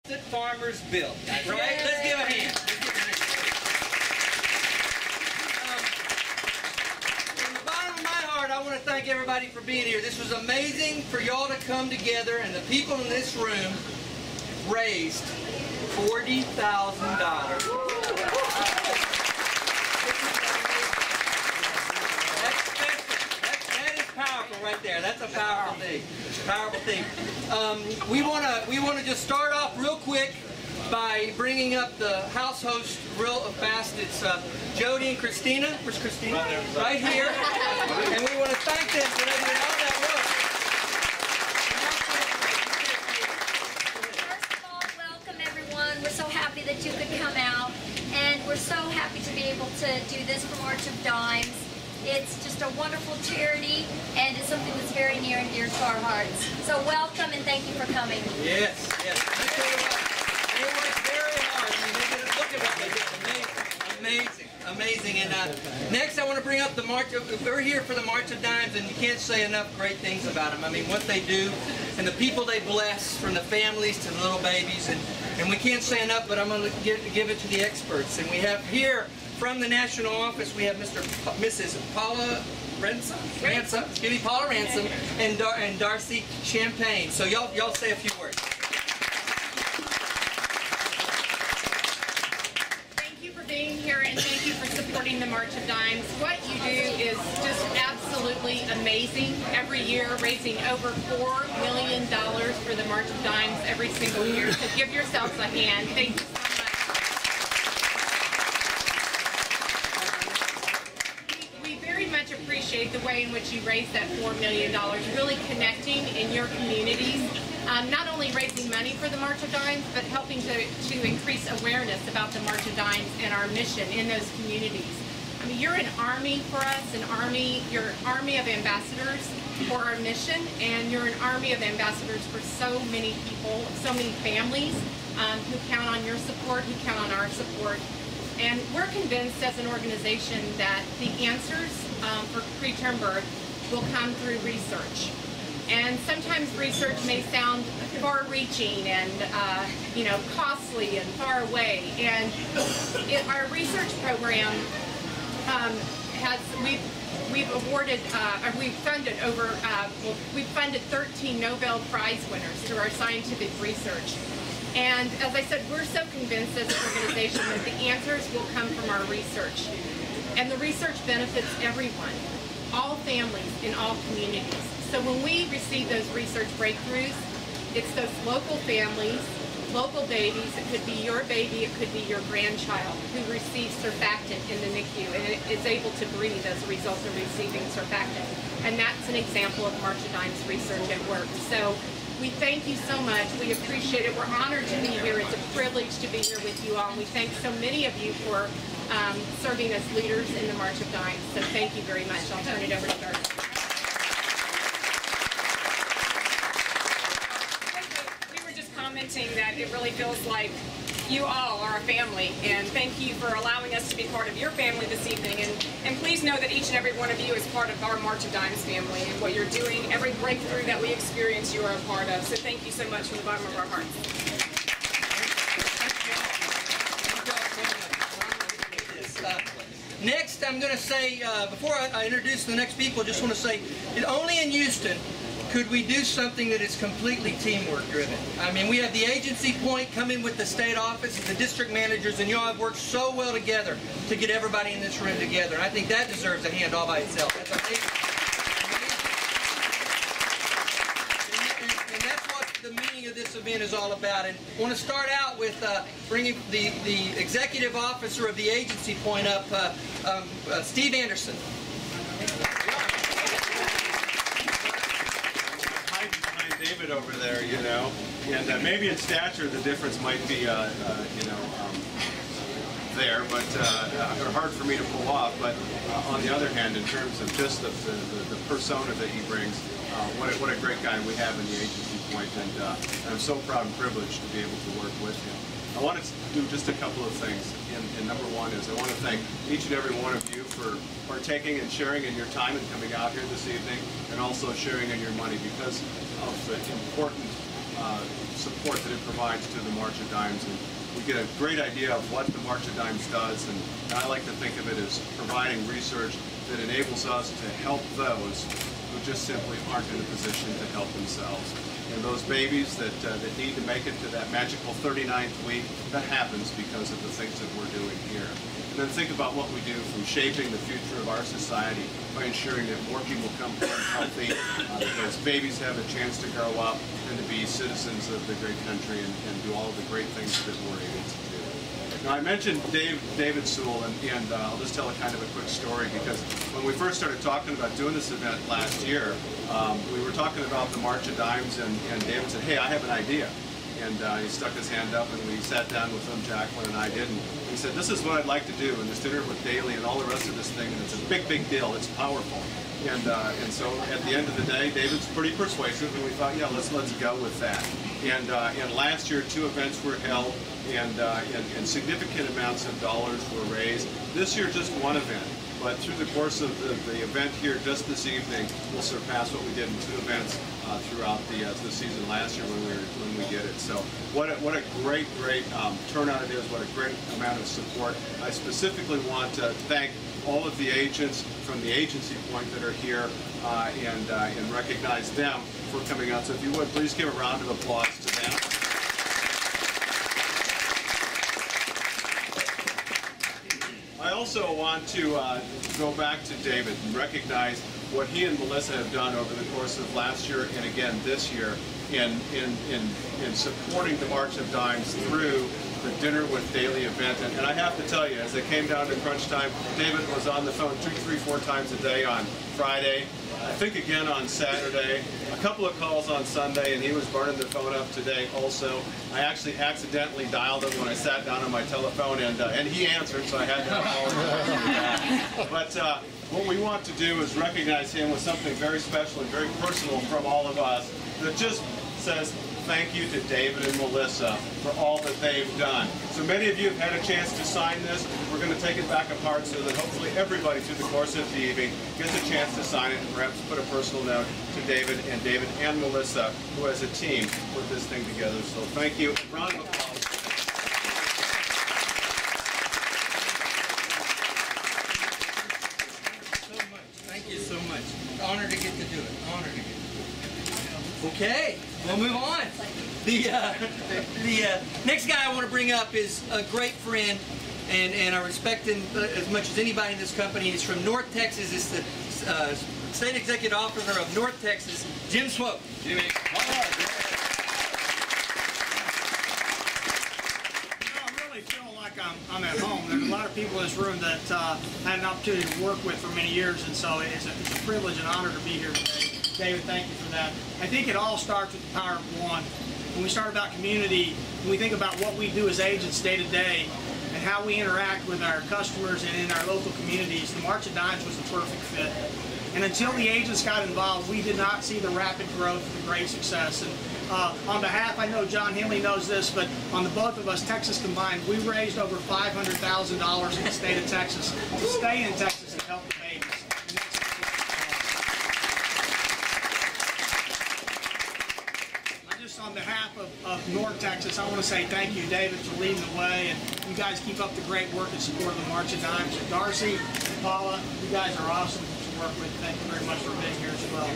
that farmers built. Right? Let's give a hand. From the bottom of my heart, I want to thank everybody for being here. This was amazing for y'all to come together, and the people in this room raised $40,000. Right there, that's a powerful thing. Powerful thing. We want to just start off real quick by bringing up the house host real fast. It's Jody and Christina. Where's Christina? Right here. And we want to thank them for doing all that work. First of all, welcome everyone. We're so happy that you could come out, and we're so happy to be able to do this for March of Dimes. It's just a wonderful charity, and it's something that's very near and dear to our hearts. So welcome, and thank you for coming. Yes, yes. They work very hard. I mean, they did look at what they did. Amazing, amazing. And next, I want to bring up the March of. We're here for the March of Dimes, and you can't say enough great things about them. I mean, what they do, and the people they bless, from the families to the little babies, and we can't say enough. But I'm going to give it to the experts, and we have here. From the national office, we have Mrs. Paula Ransom, Paula Ransom, and Darcy Champagne. So y'all say a few words. Thank you for being here, and thank you for supporting the March of Dimes. What you do is just absolutely amazing. Every year, raising over $4 million for the March of Dimes every single year. So give yourselves a hand. Thank you so much. Appreciate the way in which you raised that $4 million, really connecting in your communities, not only raising money for the March of Dimes, but helping to increase awareness about the March of Dimes and our mission in those communities. I mean, you're an army for us, you're an army of ambassadors for our mission, and you're an army of ambassadors for so many people, so many families who count on your support, who count on our support. And we're convinced as an organization that the answers for preterm birth will come through research. And sometimes research may sound far-reaching and costly and far away. And our research program we've funded 13 Nobel Prize winners through our scientific research. And as I said, we're so convinced as an organization that the answers will come from our research. And the research benefits everyone, all families in all communities. So when we receive those research breakthroughs, it's those local families, local babies. It could be your baby, it could be your grandchild who receives surfactant in the NICU and is able to breathe as a result of receiving surfactant. And that's an example of March of Dimes research at work. So we thank you so much. We appreciate it. We're honored to be here. It's a privilege to be here with you all. And we thank so many of you for serving as leaders in the March of Dimes. So thank you very much. I'll turn it over to Darcy. We were just commenting that it really feels like you all are a family, and thank you for allowing us to be part of your family this evening. And please know that each and every one of you is part of our March of Dimes family, and what you're doing, every breakthrough that we experience, you are a part of. So thank you so much from the bottom of our hearts. Next, I'm going to say, before I introduce the next people, I just want to say, only in Houston could we do something that is completely teamwork driven. I mean, we have the agency point come in with the state office, the district managers, and y'all have worked so well together to get everybody in this room together. And I think that deserves a hand all by itself. That's amazing. And that's what the meaning of this event is all about. And I want to start out with bringing the executive officer of the agency point up, Steve Anderson. David over there, you know, and maybe in stature the difference might be, there, but they're hard for me to pull off. But on the other hand, in terms of just the persona that he brings, what a great guy we have in the agency point, and I'm so proud and privileged to be able to work with him. I want to do just a couple of things, and number one is I want to thank each and every one of you for partaking and sharing in your time and coming out here this evening, and also sharing in your money, because of the important support that it provides to the March of Dimes. And we get a great idea of what the March of Dimes does, and I like to think of it as providing research that enables us to help those who just simply aren't in a position to help themselves. And those babies that need to make it to that magical 39th week, that happens because of the things that we're doing here. And then think about what we do from shaping the future of our society by ensuring that more people come home healthy, that those babies have a chance to grow up and to be citizens of the great country and do all of the great things that we're able to do. Now, I mentioned David Sewell, and I'll just tell a kind of a quick story, because when we first started talking about doing this event last year, we were talking about the March of Dimes, and David said, hey, I have an idea. And he stuck his hand up, and we sat down with him, Jacqueline and I did, and he said, this is what I'd like to do, and this dinner with Dailey and all the rest of this thing, and it's a big, big deal, it's powerful. And so at the end of the day, David's pretty persuasive, and we thought, yeah, let's go with that. And last year, 2 events were held, and significant amounts of dollars were raised. This year, just 1 event. But through the course of the event here just this evening, we'll surpass what we did in 2 events throughout the season last year when we did it. So what a great turnout it is, what a great amount of support. I specifically want to thank all of the agents from the agency point that are here and recognize them for coming out. So if you would, please give a round of applause to them. I also want to go back to David and recognize what he and Melissa have done over the course of last year and again this year in supporting the March of Dimes through the Dinner with Dailey event. And I have to tell you, as it came down to crunch time, David was on the phone 2, 3, 4 times a day on Friday, I think again on Saturday, a couple of calls on Sunday, and he was burning the phone up today also. I actually accidentally dialed him when I sat down on my telephone, and he answered, so I had to apologize for that. But what we want to do is recognize him with something very special and very personal from all of us that just says thank you to David and Melissa for all that they've done. So many of you have had a chance to sign this. We're going to take it back apart so that hopefully everybody through the course of the evening gets a chance to sign it and perhaps put a personal note to David and Melissa, who as a team put this thing together. So thank you. Round of applause. Thank you so much. Honored to get to do it. Honored to get to do it. Okay, we'll move on. The next guy I want to bring up is a great friend, and I respect him as much as anybody in this company. He's from North Texas. It's the State Executive Officer of North Texas, Jim Swope. Jimmy. All right. I'm really feeling like I'm at home. There's a lot of people in this room that I had an opportunity to work with for many years, and so it's a privilege and honor to be here today. David, thank you for that. I think it all starts with the power of one. When we start about community, when we think about what we do as agents day to day and how we interact with our customers and in our local communities, the March of Dimes was the perfect fit. And until the agents got involved, we did not see the rapid growth, the great success. And on behalf, I know John Henley knows this, but on the both of us, Texas combined, we raised over $500,000 in the state of Texas to stay in Texas and help the babies. On behalf of North Texas, I want to say thank you, David, for leading the way, and you guys keep up the great work in support of the March of Dimes. And Darcy, Paula, you guys are awesome to work with. Thank you very much for being here as well.